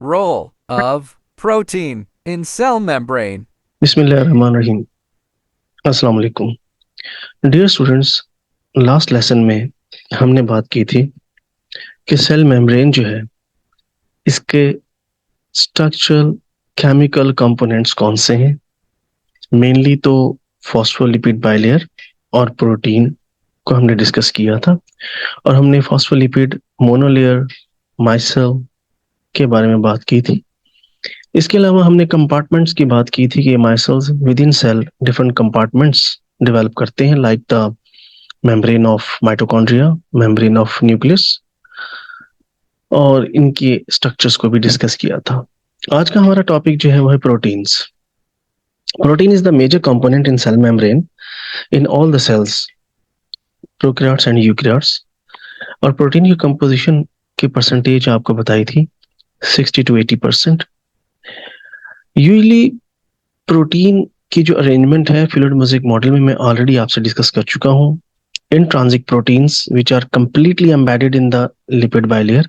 Role of protein in cell membrane. बिस्मिल्लाहिर्रहमानिर्रहीम। अस्सलाम वालेकुम। डियर स्टूडेंट्स, लास्ट लेसन में हमने बात की थी कि सेल मेम्ब्रेन जो है इसके स्ट्रक्चरल केमिकल कंपोनेंट्स कौन से हैं। मेनली तो फॉस्फोलिपिड बाइलेयर और प्रोटीन को हमने डिस्कस किया था, और हमने फॉस्फोलिपिड मोनोलेयर माइसेल के बारे में बात की थी। इसके अलावा हमने कंपार्टमेंट्स की बात की थी कि micelles with in cell different compartments develop करते हैं, like the membrane of mitochondria, membrane of nucleus, और इनके स्ट्रक्चर्स को भी डिस्कस किया था। आज का हमारा टॉपिक जो है वो है proteins. Protein is the major component in cell membrane in all the cells, prokaryotes and eukaryotes. और प्रोटीन की कंपोजिशन की परसेंटेज आपको बताई थी 60 to 80%। यूजली प्रोटीन की जो अरेंजमेंट है फ्लूइड मोज़ेक मॉडल में मैं ऑलरेडी आपसे डिस्कस कर चुका हूँ। Intrinsic proteins which are completely embedded in the lipid bilayer,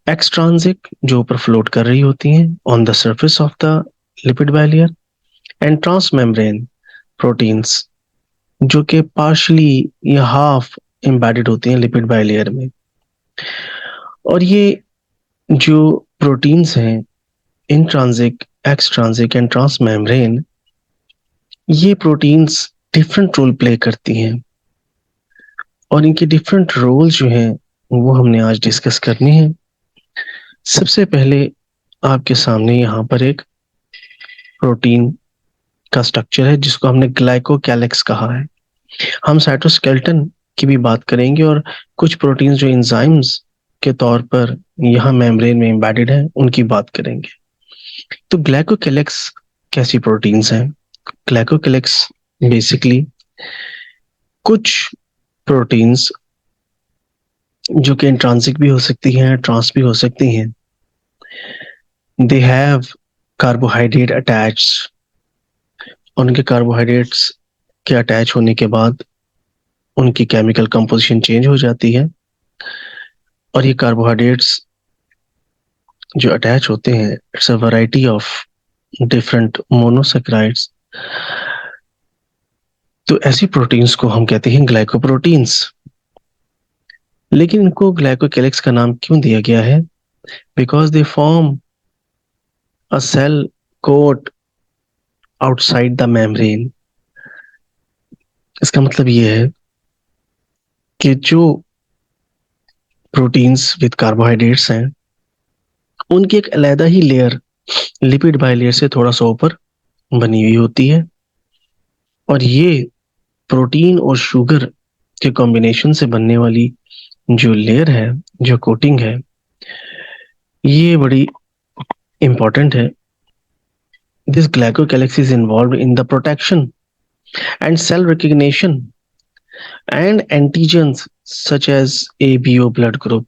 extrinsic जो ऊपर फ्लोट कर रही होती हैं on the surface of the lipid bilayer, and transmembrane proteins जो कि partially या half embedded होती हैं lipid bilayer में। और ये जो प्रोटीन्स हैं इंट्रांसिक, एक्सट्रांसिक एंड ट्रांसमेम्ब्रेन, ये प्रोटीन्स डिफरेंट रोल प्ले करती हैं, और इनके डिफरेंट रोल जो हैं वो हमने आज डिस्कस करने हैं। सबसे पहले आपके सामने यहाँ पर एक प्रोटीन का स्ट्रक्चर है जिसको हमने ग्लाइकोकैलिक्स कहा है। हम साइटोस्केलेटन की भी बात करेंगे और कुछ प्रोटीन्स जो एंजाइम्स के तौर पर यहाँ मेम्ब्रेन में एम्बेडेड है उनकी बात करेंगे। तो ग्लाइकोकैलिक्स कैसी प्रोटीन्स हैं? ग्लाइकोकैलिक्स बेसिकली कुछ प्रोटीन्स जो कि इंट्रांसिक भी हो सकती हैं, ट्रांस भी हो सकती हैं, दे हैव कार्बोहाइड्रेट अटैच्ड। उनके कार्बोहाइड्रेट्स के अटैच होने के बाद उनकी केमिकल कंपोजिशन चेंज हो जाती है, और ये कार्बोहाइड्रेट्स जो अटैच होते हैं it's a variety of different monosaccharides. तो ऐसी प्रोटीन्स को हम कहते हैं ग्लाइकोप्रोटीन्स। लेकिन इनको ग्लाइकोकैलिक्स का नाम क्यों दिया गया है? Because they form a cell coat outside the membrane. इसका मतलब ये है कि जो प्रोटीन्स विद कार्बोहाइड्रेट्स हैं उनकी एक अलग ही लेयर लिपिड बाइलेयर से थोड़ा सा ऊपर बनी हुई होती है, और ये प्रोटीन और शुगर के कॉम्बिनेशन से बनने वाली जो लेयर है, जो कोटिंग है, ये बड़ी इंपॉर्टेंट है। This glycocalyx is involve in the protection and cell recognition and antigens such as ABO blood group.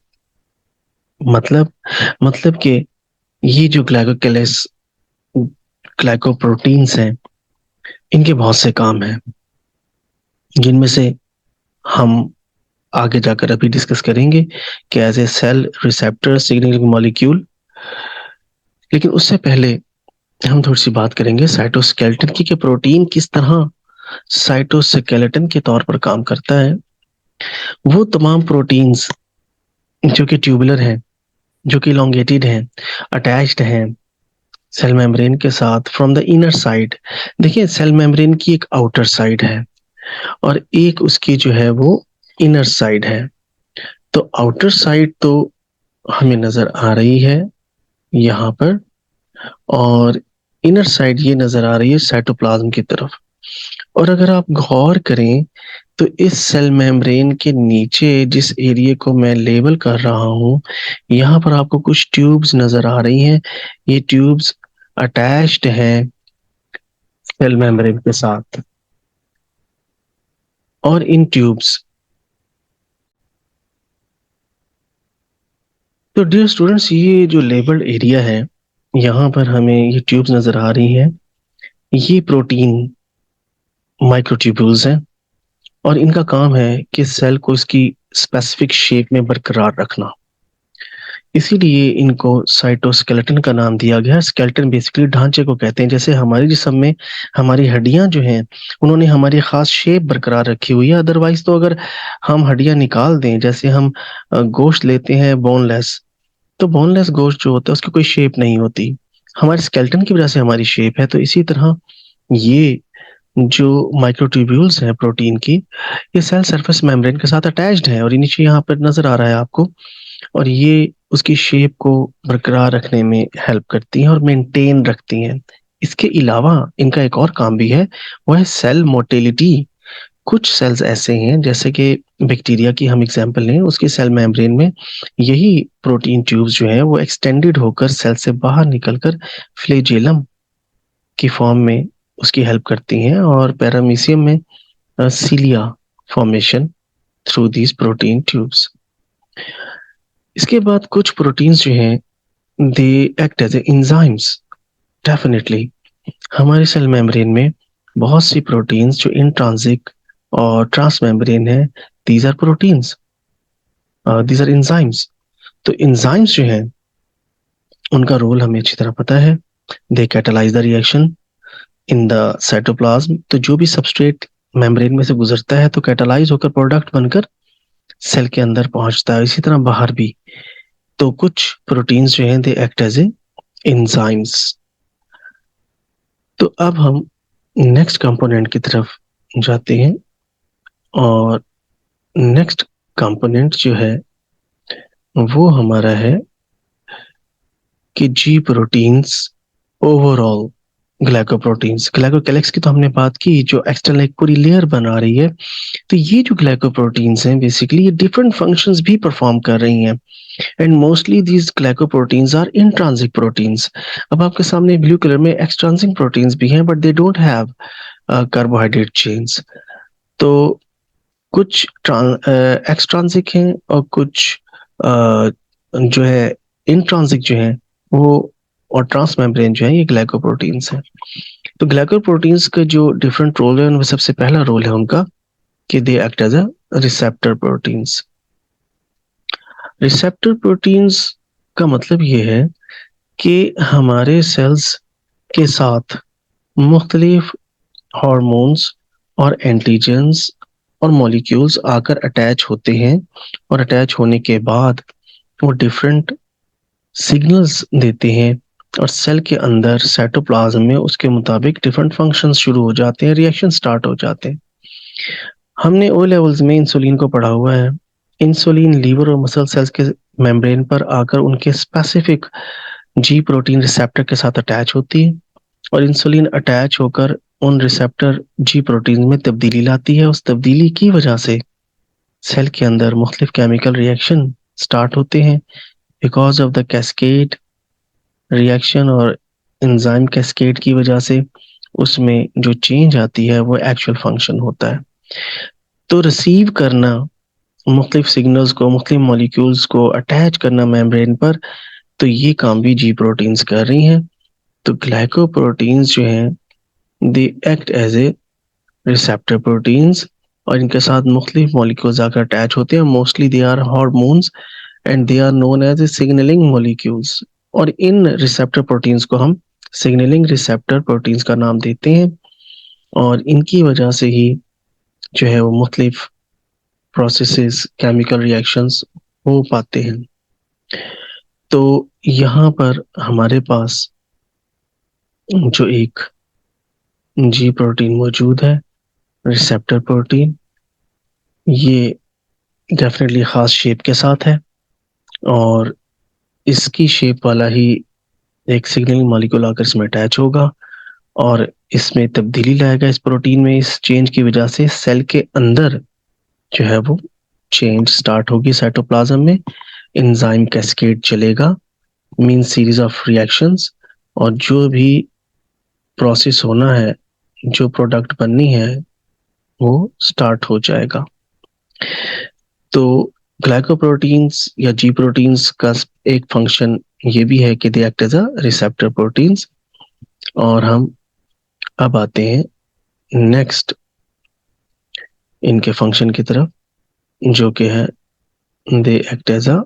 मतलब मतलब कि ये जो ग्लाइकोकैलिक्स ग्लाइकोप्रोटीन्स हैं इनके बहुत से काम हैं, जिनमें से हम आगे जाकर अभी डिस्कस करेंगे कि as a cell receptor signalling molecule. लेकिन उससे पहले हम थोड़ी सी बात करेंगे साइटोस्केलेटन की, कि प्रोटीन किस तरह साइटोस्केलेटन के तौर पर काम करता है। वो तमाम प्रोटीन्स जो कि ट्यूबुलर हैं, जो कि इलोंगेटेड हैं, अटैच्ड हैं सेल मेम्ब्रेन के साथ फ्रॉम द इनर साइड। देखिए, सेल मेम्ब्रेन की एक आउटर साइड है और एक उसकी जो है वो इनर साइड है। तो आउटर साइड तो हमें नजर आ रही है यहाँ पर, और इनर साइड ये नजर आ रही है साइटोप्लाज्म की तरफ। और अगर आप गौर करें तो इस सेल मेम्ब्रेन के नीचे जिस एरिया को मैं लेबल कर रहा हूँ, यहाँ पर आपको कुछ ट्यूब्स नजर आ रही हैं। ये ट्यूब्स अटैच्ड हैं सेल मेम्ब्रेन के साथ, और इन ट्यूब्स, तो डियर स्टूडेंट्स, ये जो लेबल्ड एरिया है यहाँ पर हमें ये ट्यूब्स नजर आ रही हैं, ये प्रोटीन माइक्रोट्यूब्यूल्स हैं, और इनका काम है कि सेल को इसकी स्पेसिफिक शेप में बरकरार रखना। इसीलिए इनको साइटोस्केलेटन का नाम दिया गया है। स्केलेटन बेसिकली ढांचे को कहते हैं। जैसे हमारे जिस्म में हमारी हड्डियां जो हैं, उन्होंने हमारी खास शेप बरकरार रखी हुई है। अदरवाइज तो अगर हम हड्डियां निकाल दें, जैसे हम गोश्त लेते हैं बोनलेस, तो बोनलेस गोश्त जो होता है उसकी कोई शेप नहीं होती। हमारे स्केलेटन की वजह से हमारी शेप है। तो इसी तरह ये जो माइक्रोट्यूब्यूल्स हैं प्रोटीन की, ये सेल सरफेस मेम्ब्रेन के साथ अटैच्ड है, और ये नीचे यहाँ पर नजर आ रहा है आपको। और ये उसकी शेप को बरकरार रखने में हेल्प करती हैं और मेंटेन रखती हैं। इसके अलावा इनका एक और काम भी है, वो है सेल मोटिलिटी। कुछ सेल्स ऐसे हैं, जैसे कि बैक्टीरिया की हम एग्जांपल लें, उसकी सेल मेम्ब्रेन में यही प्रोटीन ट्यूब्स जो हैं वो एक्सटेंडेड होकर सेल से बाहर निकलकर फ्लैजेलम की फॉर्म में उसकी हेल्प करती हैं, और पैरामीशियम में cilia formation through these protein tubes. इसके बाद कुछ प्रोटीन्स जो हैं, they act as enzymes. Definitely हमारे सेल मेम्ब्रेन में बहुत सी प्रोटीन्स जो इंट्रांसिक और ट्रांस मेम्ब्रेन है, these are proteins, these are enzymes. तो एंजाइम्स जो हैं उनका रोल हमें अच्छी तरह पता है। They catalyze the reaction in the cytoplasm. तो जो भी सबस्ट्रेट मेम्ब्रेन में से गुजरता है तो कैटालाइज होकर प्रोडक्ट बनकर सेल के अंदर पहुंचता है, इसी तरह बाहर भी। तो कुछ प्रोटीन्स जो हैं दे एक्ट एज एंजाइम्स। तो अब हम नेक्स्ट कंपोनेंट की तरफ जाते हैं, और नेक्स्ट कंपोनेंट जो है वो हमारा है कि जी प्रोटीन्स ओवरऑल ग्लाइकोप्रोटीन्स। ग्लाइकोकैलिक्स की तो हमने बात की, जो एक्सटर्नल एक पूरी लेयर बना रही है। तो ये जो ग्लाइकोप्रोटीन्स हैं बेसिकली ये डिफरेंट फंक्शंस भी परफॉर्म कर रही हैं, and mostly these glycoproteins are intrinsic proteins. अब आपके सामने ब्लू कलर में एक्सट्रांसिक प्रोटीन्स भी हैं, but they don't have carbohydrate chains. तो कुछ एक्सट्रांसिक हैं और कुछ जो है इंट्रांसिक जो है वो, और ट्रांस मेम्ब्रेन जो है ये ग्लाइकोप्रोटीन्स हैं। तो ग्लाइकोप्रोटीन्स का जो डिफरेंट रोल है उनमें सबसे पहला रोल है उनका कि they act as a receptor proteins. Receptor proteins का मतलब ये है कि हमारे सेल्स के साथ मुख्तलिफ हार्मोन्स और एंटीजेंस और मॉलिक्यूल्स आकर अटैच होते हैं, और अटैच होने के बाद वो डिफरेंट सिग्नल्स देते हैं, और सेल के अंदर साइटोप्लाज्म में उसके मुताबिक डिफरेंट फंक्शंस शुरू हो जाते हैं, रिएक्शन स्टार्ट हो जाते हैं। हमने ओ लेवल्स में इंसुलिन को पढ़ा हुआ है। इंसुलिन लीवर और मसल सेल्स के मेम्ब्रेन पर आकर उनके स्पेसिफिक जी प्रोटीन रिसेप्टर के साथ अटैच होती है, और इंसुलिन अटैच होकर उन रिसेप्टर जी प्रोटीन में तब्दीली लाती है। उस तब्दीली की वजह से सेल के अंदर मुख्तलिफ केमिकल रिएक्शन स्टार्ट होते हैं। Because of the cascade reaction और एंजाइम कैस्केड की वजह से उसमें जो चेंज आती है वो एक्चुअल फंक्शन होता है। तो रिसीव करना मुख्तलिफ सिग्नल्स को, मुख्तलिफ मॉलिक्यूल्स को अटैच करना मेम्ब्रेन पर, तो ये काम भी जी प्रोटीन्स कर रही हैं। तो ग्लाइकोप्रोटीन्स जो हैं they act as a receptor proteins, और इनके साथ मुख्तलिफ मॉलिक्यूल्स आकर अटैच होते हैं। Mostly they are hormones and they are known as a signalling molecules. और इन रिसेप्टर प्रोटीन्स को हम सिग्नलिंग रिसेप्टर प्रोटीन्स का नाम देते हैं, और इनकी वजह से ही जो है वो मुख्तलिफ प्रोसेसेस, केमिकल रिएक्शंस हो पाते हैं। तो यहाँ पर हमारे पास जो एक जी प्रोटीन मौजूद है, रिसेप्टर प्रोटीन, ये डेफिनेटली ख़ास शेप के साथ है, और इसकी शेप वाला ही एक सिग्नलिंग मॉलिक्यूल आकर इसमें अटैच होगा, और इसमें तब्दीली लाएगा इस प्रोटीन में। इस चेंज की वजह से सेल के अंदर जो है वो चेंज स्टार्ट होगी साइटोप्लाज्म में। एंजाइम कैस्केड चलेगा, मीन सीरीज ऑफ रिएक्शंस, और जो भी प्रोसेस होना है, जो प्रोडक्ट बननी है, वो स्टार्ट हो जाएगा। तो ग्लाइकोप्रोटीन्स या जी प्रोटीन्स का एक फंक्शन ये भी है कि they act as a receptor proteins. और हम अब आते हैं नेक्स्ट इनके फंक्शन की तरफ, जो कि है they act as a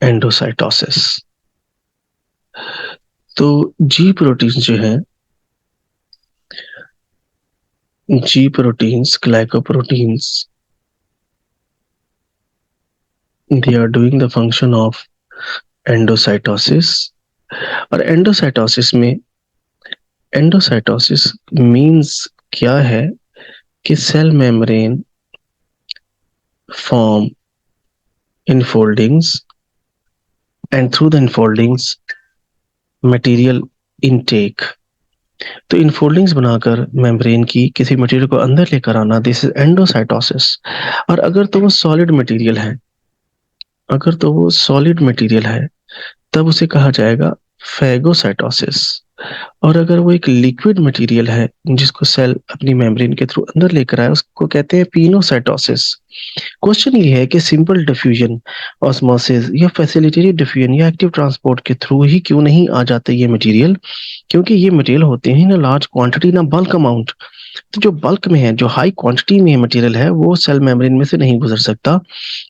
endocytosis. तो जी प्रोटीन जो है, G proteins, glycoproteins, they are doing the function of endocytosis. और एंडोसाइटोसिस मींस क्या है कि cell membrane form infoldings and through the infoldings material intake. तो इनफोल्डिंग्स बनाकर मेम्ब्रेन की किसी मटेरियल को अंदर लेकर आना, दिस इज एंडोसाइटोसिस। और अगर तो वो सॉलिड मटेरियल है, अगर तो वो सॉलिड मटेरियल है, तब उसे कहा जाएगा फैगोसाइटोसिस। और अगर वो एक लिक्विड मटेरियल है जिसको सेल अपनी मेम्ब्रेन के थ्रू अंदर लेकर आए, उसको कहते हैं पिनोसाइटोसिस। क्वेश्चन ये है कि सिंपल डिफ्यूजन, ऑस्मोसिस या फैसिलिटेटेड डिफ्यूजन या एक्टिव ट्रांसपोर्ट के थ्रू ही क्यों नहीं आ जाते ये मटेरियल? क्योंकि ये मटेरियल होते हैं ना लार्ज क्वांटिटी, ना बल्क अमाउंट। तो जो बल्क में है, जो हाई क्वांटिटी में मटेरियल है, वो सेल मेम्ब्रेन में से नहीं गुजर सकता।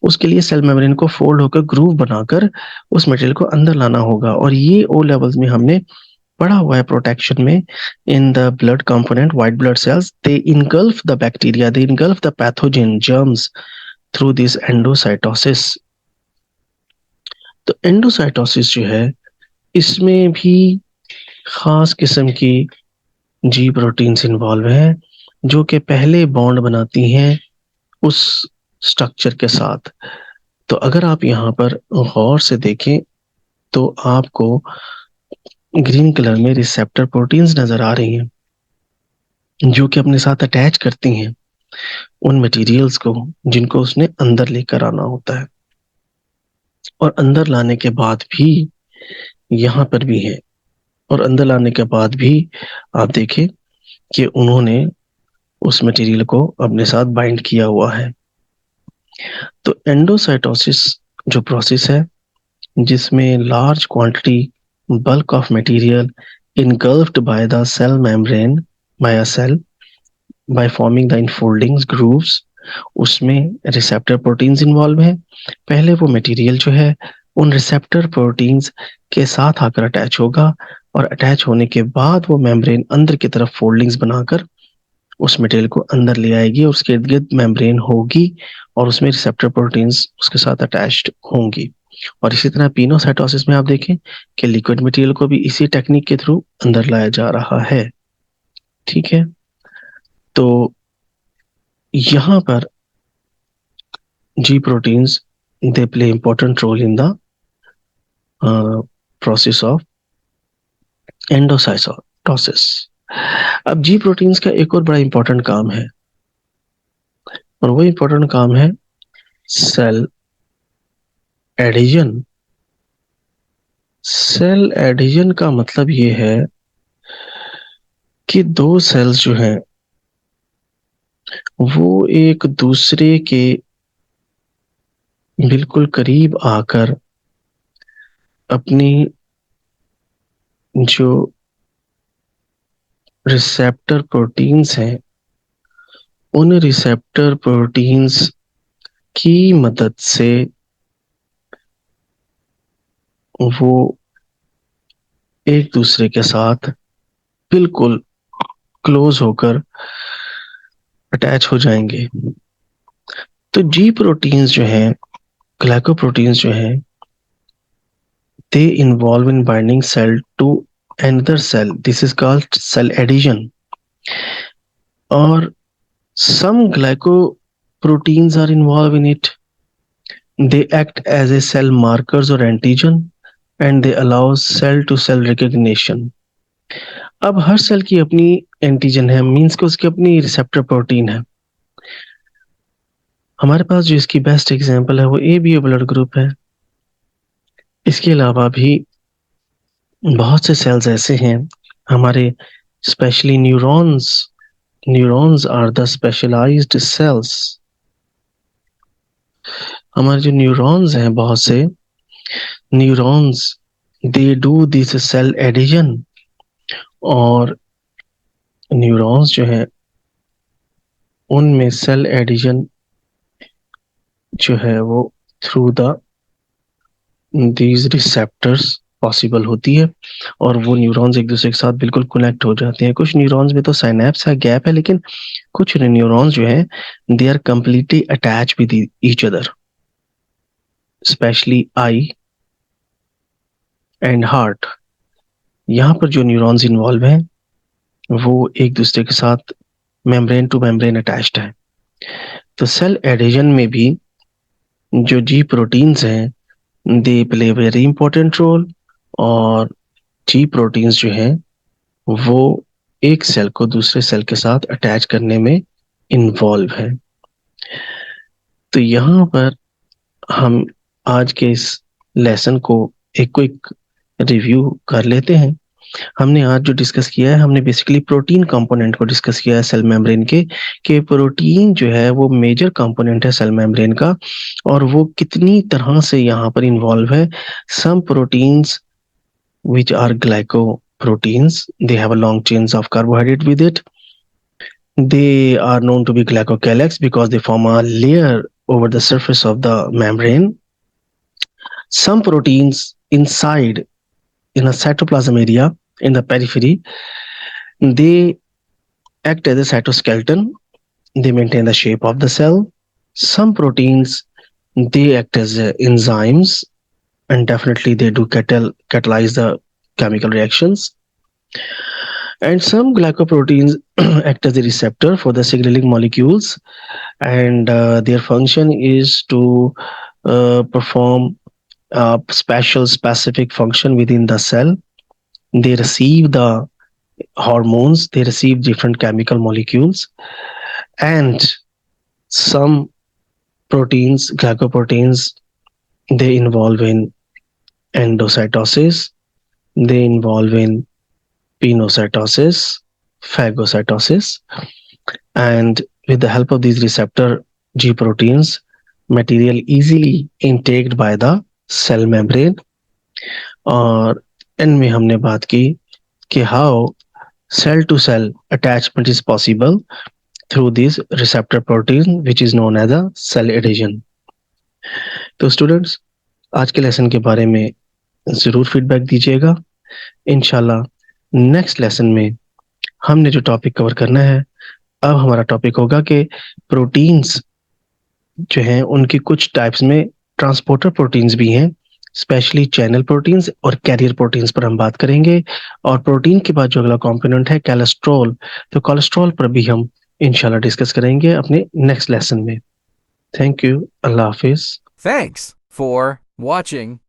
उसके लिए सेल मेम्ब्रेन को फोल्ड होकर ग्रूव बनाकर उस मटेरियल को अंदर लाना होगा। और ये ओ लेवल्स में हमने पढ़ा हुआ है प्रोटेक्शन में। In the blood component, white blood cells, they engulf the bacteria, they engulf the pathogen germs through this endocytosis. तो एंडोसाइटोसिस जो है, इसमें भी खास किस्म की जी प्रोटीन्स इन्वॉल्व हैं, जो कि पहले बॉन्ड बनाती हैं उस स्ट्रक्चर के साथ। तो अगर आप यहाँ पर गौर से देखें तो आपको ग्रीन कलर में रिसेप्टर प्रोटीन्स नजर आ रही हैं, जो कि अपने साथ अटैच करती हैं उन मटेरियल्स को जिनको उसने अंदर लेकर आना होता है। और अंदर लाने के बाद भी यहाँ पर भी है, और अंदर लाने के बाद भी आप देखें कि उन्होंने उस मटेरियल को अपने साथ बाइंड किया हुआ है। तो एंडोसाइटोसिस जो प्रोसेस है, जिसमें large quantity bulk of material engulfed by the cell membrane by a cell by forming the enfoldings grooves, उसमें रिसेप्टर प्रोटीन्स इन्वॉल्व हैं। पहले वो मटेरियल जो है उन रिसेप्टर प्रोटीन्स के साथ आकर अटैच होगा, और अटैच होने के बाद वो मेम्ब्रेन अंदर की तरफ फोल्डिंग्स बनाकर उस मटेरियल को अंदर ले आएगी, और उसके इर्द गिर्द मेम्ब्रेन होगी और उसमें रिसेप्टर प्रोटीन्स उसके साथ अटैच्ड होंगी। और इसी तरह पिनोसाइटोसिस में आप देखें कि लिक्विड मटेरियल को भी इसी टेक्निक के थ्रू अंदर लाया जा रहा है। ठीक है, तो यहाँ पर G proteins, they play important role in the process of endocytosis. अब जी प्रोटीन्स का एक और बड़ा इंपॉर्टेंट काम है, और वो इंपॉर्टेंट काम है सेल एडिशन। सेल एडिशन का मतलब ये है कि दो सेल्स जो हैं वो एक दूसरे के बिल्कुल करीब आकर अपनी जो रिसेप्टर प्रोटीन्स हैं, उन रिसेप्टर प्रोटीन्स की मदद से वो एक दूसरे के साथ बिल्कुल क्लोज होकर अटैच हो जाएंगे। तो जी प्रोटीन्स जो हैं, ग्लाइकोप्रोटीन्स जो हैं, they involve in binding cell to another cell, this is called cell adhesion। और some glycoproteins are involved in it, they act as a cell markers or antigen and they allow cell to cell recognition। अब हर cell की अपनी antigen है, means कि उसकी अपनी receptor protein है। हमारे पास जो इसकी बेस्ट एग्जांपल है वो ए बी ब्लड ग्रुप है। इसके अलावा भी बहुत से सेल्स ऐसे हैं हमारे, specially neurons. Neurons are the specialised cells. हमारे जो न्यूरॉन्स हैं, बहुत से neurons, they do this cell adhesion. और न्यूरॉन्स जो हैं उनमें सेल एडिशन जो है वो through the these receptors possible होती है, और वो न्यूरॉन्स एक दूसरे के साथ बिल्कुल कनेक्ट हो जाते हैं। कुछ न्यूरॉन्स में तो साइनेप्स है, गैप है, लेकिन कुछ न्यूरॉन्स जो है they are completely attach with each other, specially eye and heart. यहाँ पर जो न्यूरॉन्स इन्वॉल्व हैं वो एक दूसरे के साथ मेम्ब्रेन टू मेम्ब्रेन अटैच्ड है। तो सेल एडिशन में भी जो जी प्रोटीन्स हैं they play very important role, और जी प्रोटीन्स जो हैं वो एक सेल को दूसरे सेल के साथ अटैच करने में इन्वॉल्व है। तो यहाँ पर हम आज के इस लेसन को एक क्विक रिव्यू कर लेते हैं। हमने आज जो डिस्कस किया है, हमने बेसिकली प्रोटीन कंपोनेंट को डिस्कस किया है सेल मेम्ब्रेन के, कि प्रोटीन जो है वो मेजर कंपोनेंट है सेल मेम्ब्रेन का, और वो कितनी तरह से यहाँ पर इन्वॉल्व है। Some proteins which are glycoproteins, they have a long chains of carbohydrate with it. They are known to be glycocalyx because they form a layer over the surface of the membrane. Some proteins inside in a cytoplasm area in the periphery, they act as a cytoskeleton. They maintain the shape of the cell. Some proteins, they act as enzymes, and definitely they do catalyze the chemical reactions. And some glycoproteins act as a receptor for the signaling molecules, and their function is to perform a special specific function within the cell. They receive the hormones, they receive different chemical molecules, and some proteins, glycoproteins, they involve in endocytosis, they involve in pinocytosis, phagocytosis, and with the help of these receptor G proteins, material easily intaked by the cell membrane। और इनमें हमने बात की कि how cell to cell attachment is possible through this receptor protein which is known as a cell adhesion। तो students, आज के lesson के बारे में ज़रूर फीडबैक दीजिएगा। इंशाल्लाह नेक्स्ट लेसन में हमने जो टॉपिक कवर करना है, अब हमारा टॉपिक होगा कि प्रोटीन्स जो हैं उनकी कुछ टाइप्स में ट्रांसपोर्टर प्रोटीन्स भी हैं, स्पेशली चैनल प्रोटीन्स और कैरियर प्रोटीन्स पर हम बात करेंगे। और प्रोटीन के बाद जो अगला कंपोनेंट है कोलेस्ट्रॉल, तो कोलेस्ट्रॉल पर भी हम इंशाल्लाह डिस्कस करेंगे अपने नेक्स्ट लेसन में। Thank you, Allah Hafiz. Thanks for watching